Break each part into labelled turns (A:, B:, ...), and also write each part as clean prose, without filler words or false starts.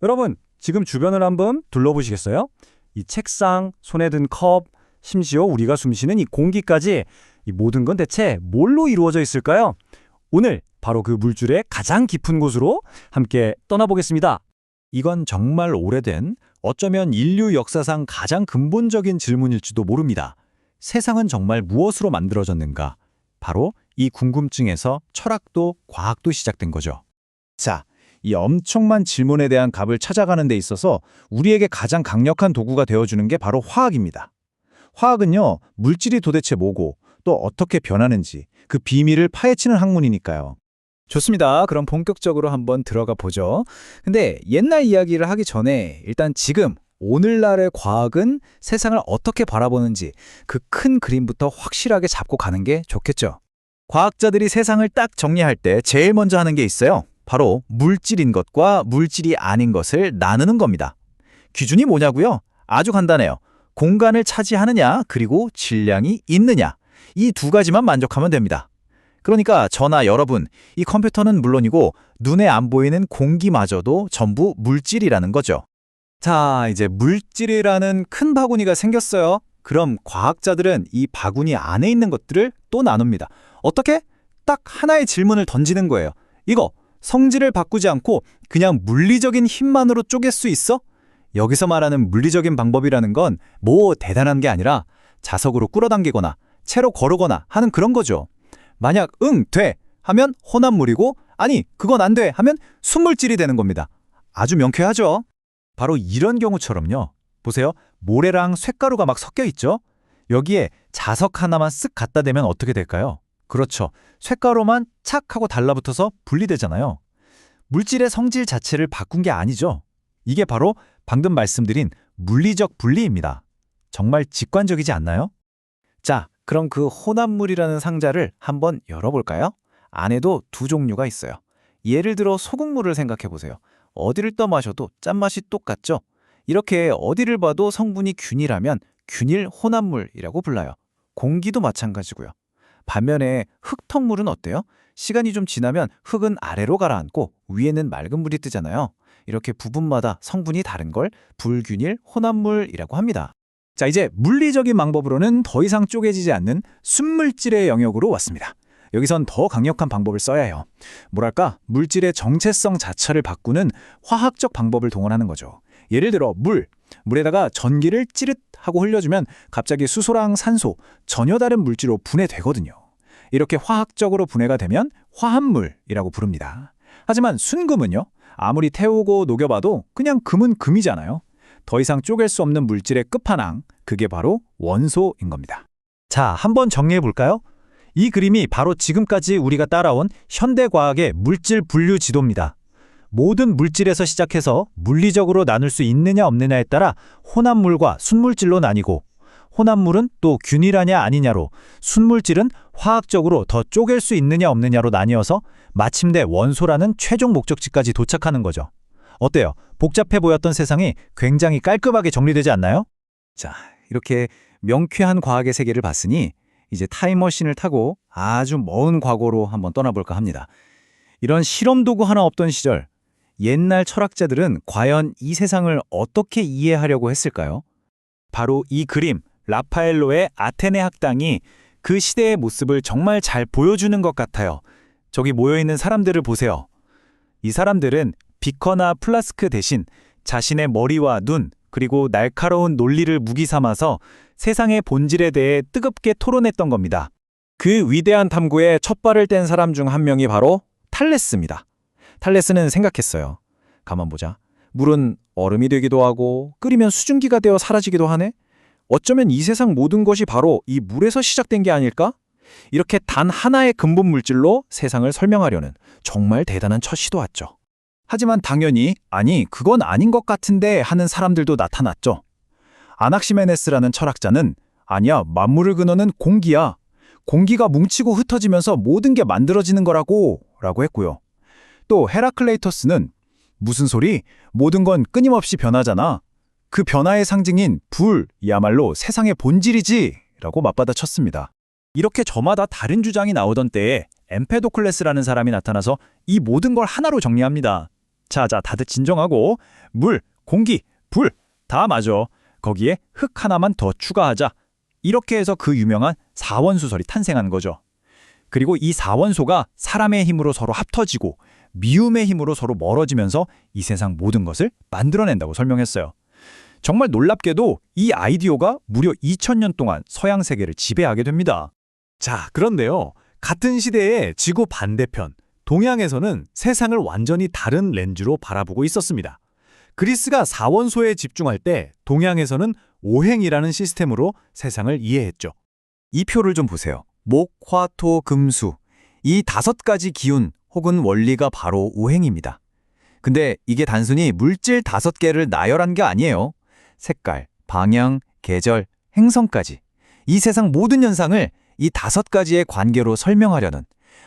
A: 여러분, 지금 주변을 한번 둘러보시겠어요? 이 책상, 손에 든 컵, 심지어 우리가 숨쉬는 이 공기까지 이 모든 건 대체 뭘로 이루어져 있을까요? 오늘 바로 그 물줄의 가장 깊은 곳으로 함께 떠나보겠습니다.
B: 이건 정말 오래된, 어쩌면 인류 역사상 가장 근본적인 질문일지도 모릅니다. 세상은 정말 무엇으로 만들어졌는가? 바로 이 궁금증에서 철학도 과학도 시작된 거죠.
C: 자, 이 엄청난 질문에 대한 답을 찾아가는 데 있어서 우리에게 가장 강력한 도구가 되어주는 게 바로 화학입니다. 화학은요, 물질이 도대체 뭐고 또 어떻게 변하는지 그 비밀을 파헤치는 학문이니까요.
D: 좋습니다. 그럼 본격적으로 한번 들어가 보죠. 근데 옛날 이야기를 하기 전에 일단 지금 오늘날의 과학은 세상을 어떻게 바라보는지 그 큰 그림부터 확실하게 잡고 가는 게 좋겠죠.
C: 과학자들이 세상을 딱 정리할 때 제일 먼저 하는 게 있어요. 바로 물질인 것과 물질이 아닌 것을 나누는 겁니다. 기준이 뭐냐고요? 아주 간단해요. 공간을 차지하느냐 그리고 질량이 있느냐. 이 두 가지만 만족하면 됩니다. 그러니까 저나 여러분, 이 컴퓨터는 물론이고 눈에 안 보이는 공기마저도 전부 물질이라는 거죠.
B: 자, 이제 물질이라는 큰 바구니가 생겼어요. 그럼 과학자들은 이 바구니 안에 있는 것들을 또 나눕니다. 어떻게? 딱 하나의 질문을 던지는 거예요. 이거 성질을 바꾸지 않고 그냥 물리적인 힘만으로 쪼갤 수 있어? 여기서 말하는 물리적인 방법이라는 건 뭐 대단한 게 아니라 자석으로 끌어당기거나 채로 거르거나 하는 그런 거죠. 만약 응, 돼 하면 혼합물이고 아니, 그건 안 돼 하면 순물질이 되는 겁니다. 아주 명쾌하죠? 바로 이런 경우처럼요. 보세요. 모래랑 쇳가루가 막 섞여 있죠? 여기에 자석 하나만 쓱 갖다 대면 어떻게 될까요? 그렇죠. 쇳가루만 착 하고 달라붙어서 분리되잖아요. 물질의 성질 자체를 바꾼 게 아니죠. 이게 바로 방금 말씀드린 물리적 분리입니다. 정말 직관적이지 않나요?
D: 자, 그럼 그 혼합물이라는 상자를 한번 열어볼까요? 안에도 두 종류가 있어요. 예를 들어 소금물을 생각해 보세요. 어디를 떠마셔도 짠맛이 똑같죠? 이렇게 어디를 봐도 성분이 균일하면 균일 혼합물이라고 불러요. 공기도 마찬가지고요. 반면에 흙탕물은 어때요? 시간이 좀 지나면 흙은 아래로 가라앉고 위에는 맑은 물이 뜨잖아요. 이렇게 부분마다 성분이 다른 걸 불균일 혼합물이라고 합니다.
B: 자, 이제 물리적인 방법으로는 더 이상 쪼개지지 않는 순물질의 영역으로 왔습니다. 여기선 더 강력한 방법을 써야 해요. 뭐랄까, 물질의 정체성 자체를 바꾸는 화학적 방법을 동원하는 거죠. 예를 들어 물에다가 전기를 찌릿 하고 흘려주면 갑자기 수소랑 산소, 전혀 다른 물질로 분해되거든요. 이렇게 화학적으로 분해가 되면 화합물이라고 부릅니다. 하지만 순금은요, 아무리 태우고 녹여봐도 그냥 금은 금이잖아요. 더 이상 쪼갤 수 없는 물질의 끝판왕, 그게 바로 원소인 겁니다. 자, 한번 정리해 볼까요? 이 그림이 바로 지금까지 우리가 따라온 현대과학의 물질 분류 지도입니다. 모든 물질에서 시작해서 물리적으로 나눌 수 있느냐 없느냐에 따라 혼합물과 순물질로 나뉘고, 혼합물은 또 균일하냐 아니냐로, 순물질은 화학적으로 더 쪼갤 수 있느냐 없느냐로 나뉘어서 마침내 원소라는 최종 목적지까지 도착하는 거죠. 어때요? 복잡해 보였던 세상이 굉장히 깔끔하게 정리되지 않나요? 자, 이렇게 명쾌한 과학의 세계를 봤으니 이제 타임머신을 타고 아주 먼 과거로 한번 떠나볼까 합니다. 이런 실험 도구 하나 없던 시절, 옛날 철학자들은 과연 이 세상을 어떻게 이해하려고 했을까요? 바로 이 그림, 라파엘로의 아테네 학당이 그 시대의 모습을 정말 잘 보여주는 것 같아요. 저기 모여있는 사람들을 보세요. 이 사람들은 비커나 플라스크 대신 자신의 머리와 눈, 그리고 날카로운 논리를 무기 삼아서 세상의 본질에 대해 뜨겁게 토론했던 겁니다. 그 위대한 탐구에 첫 발을 뗀 사람 중 한 명이 바로 탈레스입니다. 탈레스는 생각했어요. 가만 보자. 물은 얼음이 되기도 하고 끓이면 수증기가 되어 사라지기도 하네? 어쩌면 이 세상 모든 것이 바로 이 물에서 시작된 게 아닐까? 이렇게 단 하나의 근본 물질로 세상을 설명하려는 정말 대단한 첫 시도였죠. 하지만 당연히 아니 그건 아닌 것 같은데 하는 사람들도 나타났죠. 아낙시메네스라는 철학자는 아니야, 만물의 근원은 공기야. 공기가 뭉치고 흩어지면서 모든 게 만들어지는 거라고 라고 했고요. 또 헤라클레이토스는 무슨 소리? 모든 건 끊임없이 변하잖아. 그 변화의 상징인 불이야말로 세상의 본질이지 라고 맞받아쳤습니다. 이렇게 저마다 다른 주장이 나오던 때에 엠페도클레스라는 사람이 나타나서 이 모든 걸 하나로 정리합니다. 자, 다들 진정하고. 물, 공기, 불, 다 맞아. 거기에 흙 하나만 더 추가하자. 이렇게 해서 그 유명한 사원수설이 탄생한 거죠. 그리고 이 사원소가 사람의 힘으로 서로 합터지고 미움의 힘으로 서로 멀어지면서 이 세상 모든 것을 만들어낸다고 설명했어요. 정말 놀랍게도 이 아이디어가 무려 2000년 동안 서양 세계를 지배하게 됩니다.
E: 자, 그런데요. 같은 시대의 지구 반대편, 동양에서는 세상을 완전히 다른 렌즈로 바라보고 있었습니다. 그리스가 사원소에 집중할 때 동양에서는 오행이라는 시스템으로 세상을 이해했죠.
B: 이 표를 좀 보세요. 목, 화, 토, 금, 수. 이 5가지 기운 혹은 원리가 바로 오행입니다. 근데 이게 단순히 물질 5개를 나열한 게 아니에요. 색깔, 방향, 계절, 행성까지. 이 세상 모든 현상을 이 5가지의 관계로 설명하려는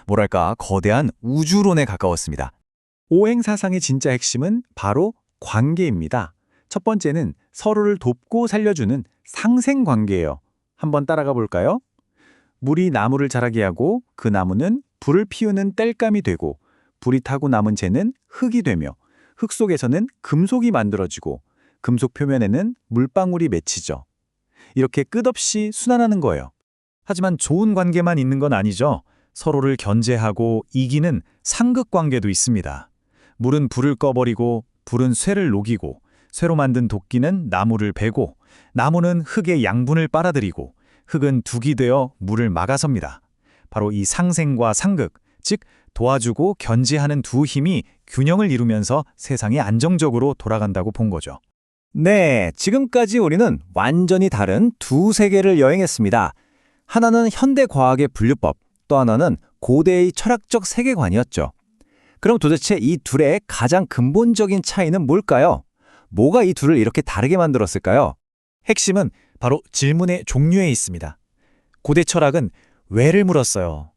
B: 뭐랄까 거대한 우주론에 가까웠습니다. 오행 사상의 진짜 핵심은 바로 관계입니다. 첫 번째는 서로를 돕고 살려주는 상생관계예요. 한번 따라가 볼까요? 물이 나무를 자라게 하고 그 나무는 불을 피우는 땔감이 되고 불이 타고 남은 재는 흙이 되며 흙 속에서는 금속이 만들어지고 금속 표면에는 물방울이 맺히죠. 이렇게 끝없이 순환하는 거예요. 하지만 좋은 관계만 있는 건 아니죠. 서로를 견제하고 이기는 상극관계도 있습니다. 물은 불을 꺼버리고 불은 쇠를 녹이고 쇠로 만든 도끼는 나무를 베고 나무는 흙의 양분을 빨아들이고 흙은 둑이 되어 물을 막아섭니다. 바로 이 상생과 상극, 즉 도와주고 견제하는 두 힘이 균형을 이루면서 세상이 안정적으로 돌아간다고 본 거죠.
D: 네, 지금까지 우리는 완전히 다른 두 세계를 여행했습니다. 하나는 현대 과학의 분류법, 또 하나는 고대의 철학적 세계관이었죠. 그럼 도대체 이 둘의 가장 근본적인 차이는 뭘까요? 뭐가 이 둘을 이렇게 다르게 만들었을까요?
B: 핵심은 바로 질문의 종류에 있습니다. 고대 철학은 왜를 물었어요.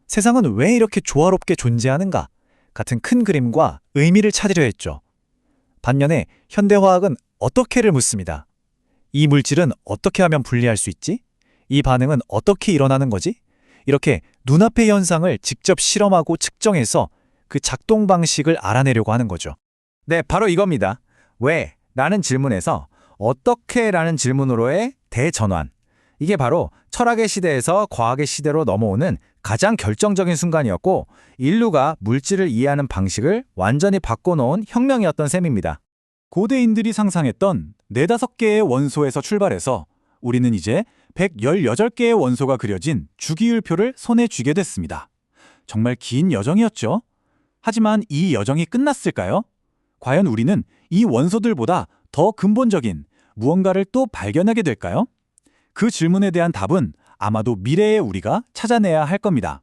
B: 세상은 왜 이렇게 조화롭게 존재하는가? 같은 큰 그림과 의미를 찾으려 했죠. 반면에 현대화학은 어떻게를 묻습니다. 이 물질은 어떻게 하면 분리할 수 있지? 이 반응은 어떻게 일어나는 거지? 이렇게 눈앞의 현상을 직접 실험하고 측정해서 그 작동 방식을 알아내려고 하는 거죠.
D: 네, 바로 이겁니다. 왜? 라는 질문에서 어떻게? 라는 질문으로의 대전환. 이게 바로 철학의 시대에서 과학의 시대로 넘어오는 가장 결정적인 순간이었고 인류가 물질을 이해하는 방식을 완전히 바꿔놓은 혁명이었던 셈입니다.
B: 고대인들이 상상했던 4-5개의 원소에서 출발해서 우리는 이제 118개의 원소가 그려진 주기율표를 손에 쥐게 됐습니다. 정말 긴 여정이었죠. 하지만 이 여정이 끝났을까요? 과연 우리는 이 원소들보다 더 근본적인 무언가를 또 발견하게 될까요? 그 질문에 대한 답은 아마도 미래의 우리가 찾아내야 할 겁니다.